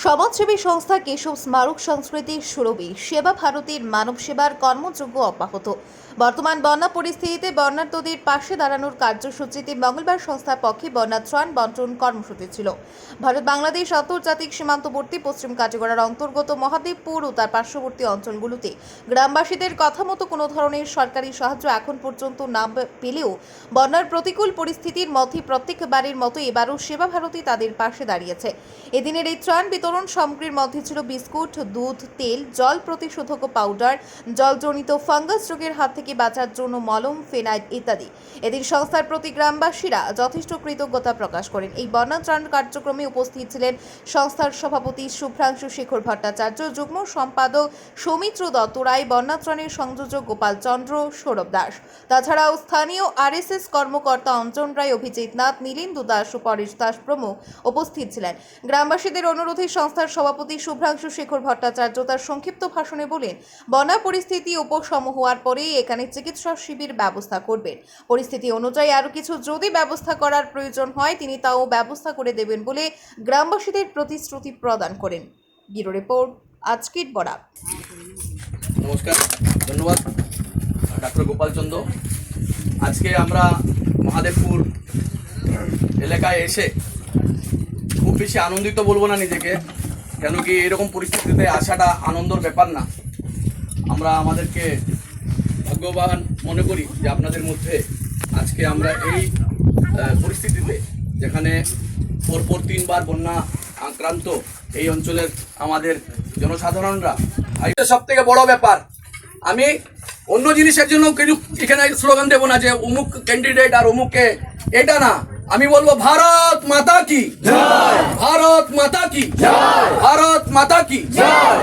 সমাজসেবী সংস্থা কেশব স্মারক সংস্কৃতির সুরভি সেবা ভারতীর মানব সেবার কর্মযোগ্য অব্যাহত। বর্তমান বন্যা পরিস্থিতিতে বন্যার্তদের পাশে দাঁড়ানোর কার্যসূচিতে মঙ্গলবার সংস্থার পক্ষে বন্যা ত্রাণ বন্টন কর্মসূচি ছিল। ভারত বাংলাদেশ আন্তর্জাতিক সীমান্তবর্তী পশ্চিম কাটিগড়ার অন্তর্গত মহাদেবপুর ও তার পার্শ্ববর্তী অঞ্চলগুলোতে গ্রামবাসীদের কথা মতো কোনো ধরনের সরকারি সাহায্য এখন পর্যন্ত না পেলেও বন্যার প্রতিকূল পরিস্থিতির মধ্যে প্রত্যেকবারের মতো এবারও সেবা ভারতী তাদের পাশে দাঁড়িয়েছে। এদিনের এই ত্রাণ বিতরণ সামগ্রীর মধ্যে ছিল বিস্কুট, দুধ, তেল, জল প্রতিশোধক পাউডার, জলজনিত ফাঙ্গাস রোগের হাত থেকে বাঁচার জন্য মলম, ফেনাইল ইত্যাদি। এদিন সংস্থার প্রতি গ্রামবাসীরা যথেষ্ট কৃতজ্ঞতা প্রকাশ করেন। এই বন্যা ত্রাণ কার্যক্রমে উপস্থিত ছিলেন সংস্থার সভাপতি শুভ্রাংশু শেখর ভট্টাচার্য, যুগ্ম সম্পাদক সৌমিত্র দত্ত রায়, বন্যা ত্রাণের সংযোজক গোপাল চন্দ্র, সৌরভ দাস। তাছাড়াও স্থানীয় আরএসএস কর্মকর্তা অঞ্জন রায়, অভিজিৎ নাথ, নীলেন্দু দাস ও পরেশ দাস প্রমুখ উপস্থিত ছিলেন। গ্রামবাসীদের অনুরোধে সংস্থার সভাপতি শুভ্রাংশু শেখর ভট্টাচার্য তার সংক্ষিপ্ত ভাষণে বলেন, বন্যা পরিস্থিতি উপশম হওয়ার পরেই এখানে চিকিৎসা শিবির ব্যবস্থা করবেন। পরিস্থিতি অনুযায়ী আরও কিছু যদি ব্যবস্থা করার প্রয়োজন হয় তিনি তাও ব্যবস্থা করে দেবেন বলে গ্রামবাসীদের প্রতিশ্রুতি প্রদান করেন। ব্যুরো রিপোর্ট, আজকের বরাক। নমস্কার, ধন্যবাদ ডাক্তার গোপাল চন্দ্র। আজকে আমরা মহাদেবপুর এলাকায় এসে খুব বেশি আনন্দিত বলবো না নিজেকে, কেন কি এরকম পরিস্থিতিতে আসাটা আনন্দর ব্যাপার না। আমরা আমাদেরকে ভাগ্যবান মনে করি যে আপনাদের মধ্যে আজকে আমরা এই পরিস্থিতিতে, যেখানে পরপর 3 বার বন্যা আক্রান্ত এই অঞ্চলের আমাদের জনসাধারণরা, সব থেকে বড় ব্যাপার। আমি অন্য জিনিসের জন্য কিছু এখানে স্লোগান দেবো না যে অমুক ক্যান্ডিডেট আর অমুককে, এটা না। আমি বলবো ভারত মাতা কি জয়, ভারত মাতা কি জয়, ভারত মাতা কি জয়।